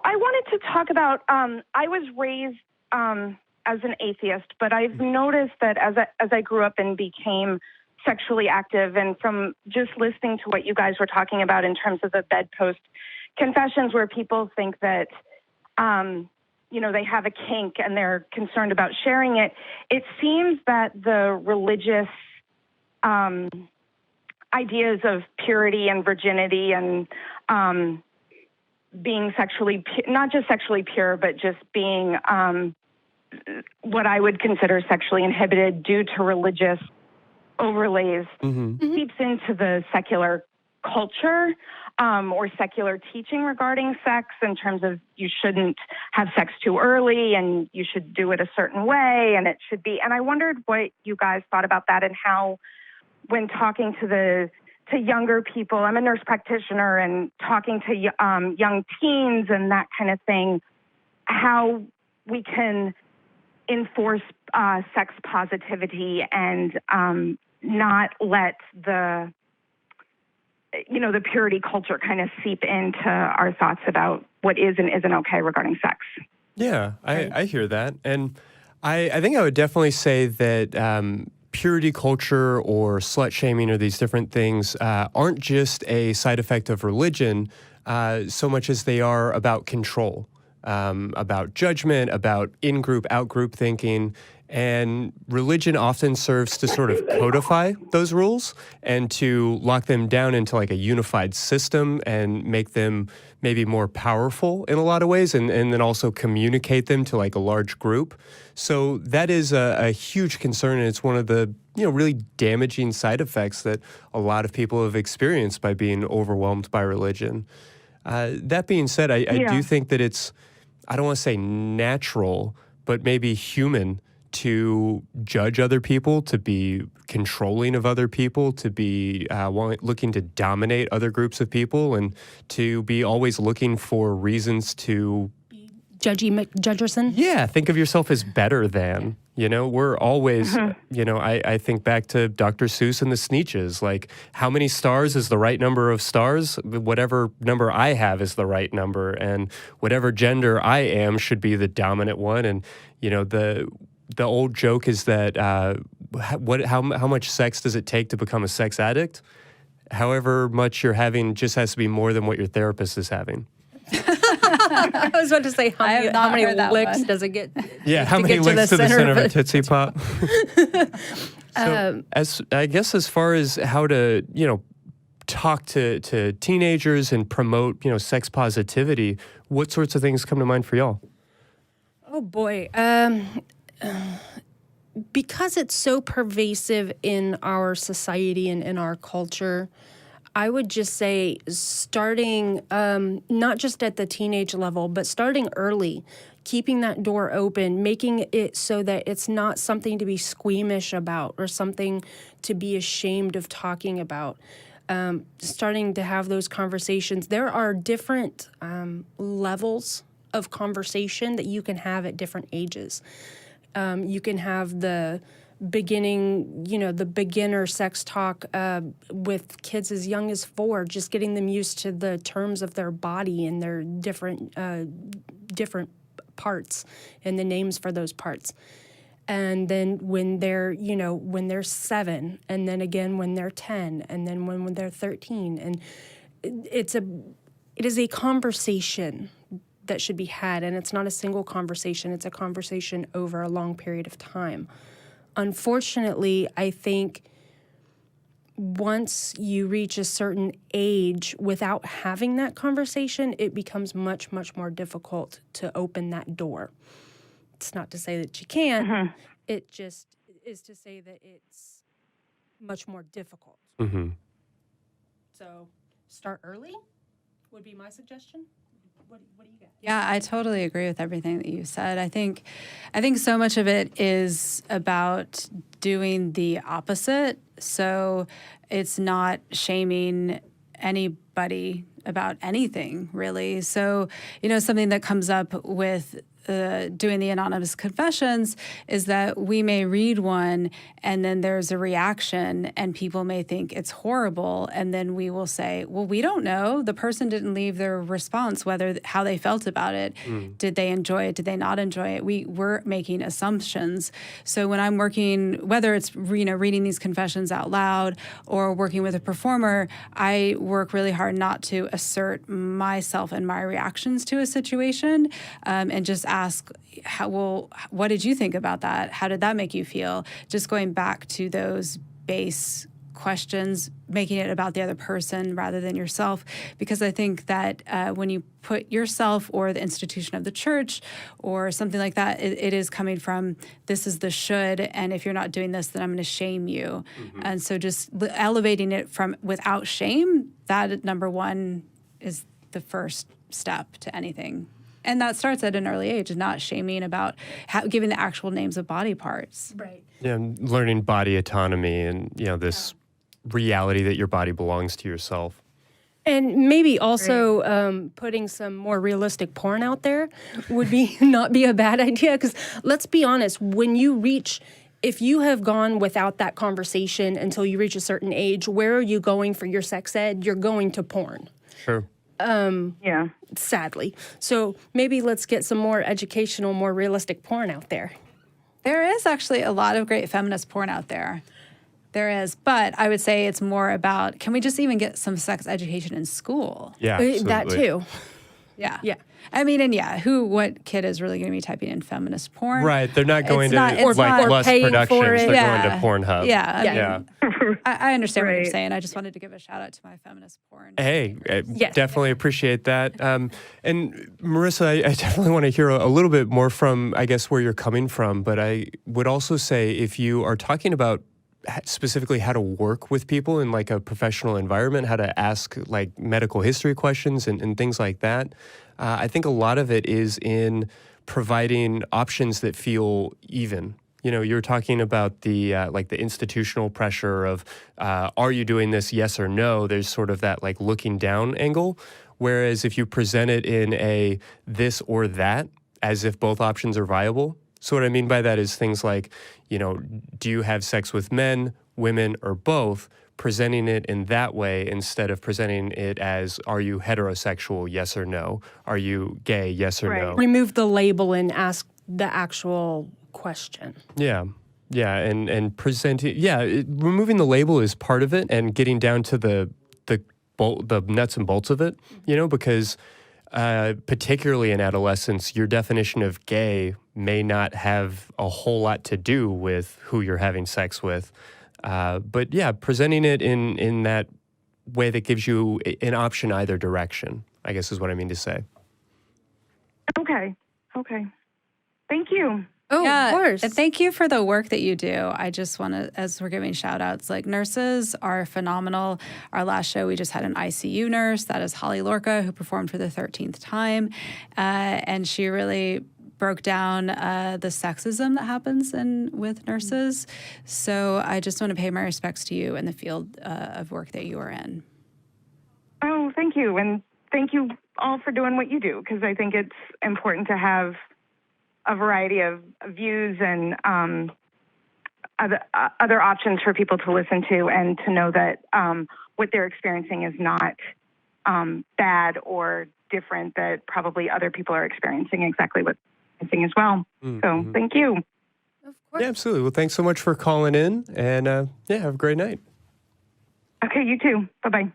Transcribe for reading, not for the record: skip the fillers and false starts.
I wanted to talk about, I was raised as an atheist, but I've noticed that as I grew up and became sexually active, and from just listening to what you guys were talking about in terms of the bedpost confessions where people think that, they have a kink and they're concerned about sharing it, it seems that the religious ideas of purity and virginity and being sexually, not just sexually pure, but just being what I would consider sexually inhibited due to religious overlays seeps into the secular culture or secular teaching regarding sex in terms of you shouldn't have sex too early and you should do it a certain way and it should be. And I wondered what you guys thought about that and how, when talking to younger people, I'm a nurse practitioner, and talking to young teens and that kind of thing, how we can enforce sex positivity and not let the purity culture kind of seep into our thoughts about what is and isn't okay regarding sex. Yeah, I hear that. And I think I would definitely say that purity culture or slut shaming or these different things aren't just a side effect of religion so much as they are about control, about judgment, about in-group, out-group thinking. And religion often serves to sort of codify those rules and to lock them down into like a unified system and make them maybe more powerful in a lot of ways, and then also communicate them to like a large group. So that is a huge concern, and it's one of the really damaging side effects that a lot of people have experienced by being overwhelmed by religion. That being said, I do think that it's, I don't want to say natural, but maybe human to judge other people, to be controlling of other people, to be looking to dominate other groups of people, and to be always looking for reasons to... Judgy McJudgerson? Yeah, think of yourself as better than. We're always, I think back to Dr. Seuss and the Sneetches. Like, how many stars is the right number of stars? Whatever number I have is the right number, and whatever gender I am should be the dominant one. And, the old joke is that how much sex does it take to become a sex addict? However much you're having just has to be more than what your therapist is having. I was about to say, how many licks does it get? Yeah, how many licks to the center of a Tootsie Pop? So, as far as how to, talk to teenagers and promote, sex positivity, what sorts of things come to mind for y'all? Oh, boy. Because it's so pervasive in our society and in our culture, I would just say starting, not just at the teenage level, but starting early, keeping that door open, making it so that it's not something to be squeamish about or something to be ashamed of talking about. Starting to have those conversations. There are different levels of conversation that you can have at different ages. You can have the beginning, the beginner sex talk with kids as young as 4, just getting them used to the terms of their body and their different parts and the names for those parts. And then when they're 7, and then again when they're 10, and then when they're 13, and it is a conversation that should be had, and it's not a single conversation, it's a conversation over a long period of time. Unfortunately, I think once you reach a certain age without having that conversation, it becomes much, much more difficult to open that door. It's not to say that you can't, it just is to say that it's much more difficult. So start early would be my suggestion. What do you got? Yeah, I totally agree with everything that you said. I think so much of it is about doing the opposite. So it's not shaming anybody about anything, really. So, something that comes up with doing the anonymous confessions is that we may read one and then there's a reaction and people may think it's horrible. And then we will say, well, we don't know. The person didn't leave their response, how they felt about it. Did they enjoy it? Did they not enjoy it? We're making assumptions. So when I'm working, whether it's, reading these confessions out loud or working with a performer, I work really hard not to assert myself and my reactions to a situation, and just ask, what did you think about that? How did that make you feel? Just going back to those base questions, making it about the other person rather than yourself. Because I think that when you put yourself or the institution of the church or something like that, it is coming from, this is the should, and if you're not doing this, then I'm going to shame you. And so just elevating it from without shame, that number one is the first step to anything. And that starts at an early age, not shaming about giving the actual names of body parts. Right. Yeah, learning body autonomy and, this reality that your body belongs to yourself. And maybe also putting some more realistic porn out there would not be a bad idea. Because let's be honest, if you have gone without that conversation until you reach a certain age, where are you going for your sex ed? You're going to porn. Sure. Yeah. Sadly. So maybe let's get some more educational, more realistic porn out there. There is actually a lot of great feminist porn out there. There is, but I would say it's more about, can we just even get some sex education in school? Yeah, absolutely. That too. Yeah. Yeah. I mean, and what kid is really going to be typing in feminist porn? Right. They're not going to Lust paying Productions. for it. They're going to Pornhub. Yeah. I understand what you're saying. I just wanted to give a shout out to my feminist porn. Hey, Yes. definitely appreciate that. And Marissa, I definitely want to hear a little bit more from, I guess, where you're coming from. But I would also say, if you are talking about specifically how to work with people in like a professional environment, how to ask like medical history questions and things like that, I think a lot of it is in providing options that feel even. You're talking about the like the institutional pressure of, are you doing this, yes or no? There's sort of that like looking down angle. Whereas if you present it in a this or that, as if both options are viable. So what I mean by that is things like, do you have sex with men, women, or both? Presenting it in that way instead of presenting it as, are you heterosexual, yes or no? Are you gay, yes or no? Remove the label and ask the actual question. Yeah, and presenting. Removing the label is part of it, and getting down to the nuts and bolts of it. Because particularly in adolescence, your definition of gay may not have a whole lot to do with who you're having sex with. But presenting it in that way that gives you an option either direction, I guess is what I mean to say. Okay. Thank you. Oh, yeah, of course. And thank you for the work that you do. I just want to, as we're giving shout outs, like nurses are phenomenal. Our last show, we just had an ICU nurse. That is Holly Lorca, who performed for the 13th time. And she really broke down the sexism that happens with nurses. So I just want to pay my respects to you in the field of work that you are in. Oh, thank you. And thank you all for doing what you do, because I think it's important to have a variety of views and other options for people to listen to, and to know that what they're experiencing is not bad or different, that probably other people are experiencing exactly what they're experiencing as well. So thank you. Of course. Yeah, absolutely. Well, thanks so much for calling in, and have a great night. Okay, you too. Bye-bye.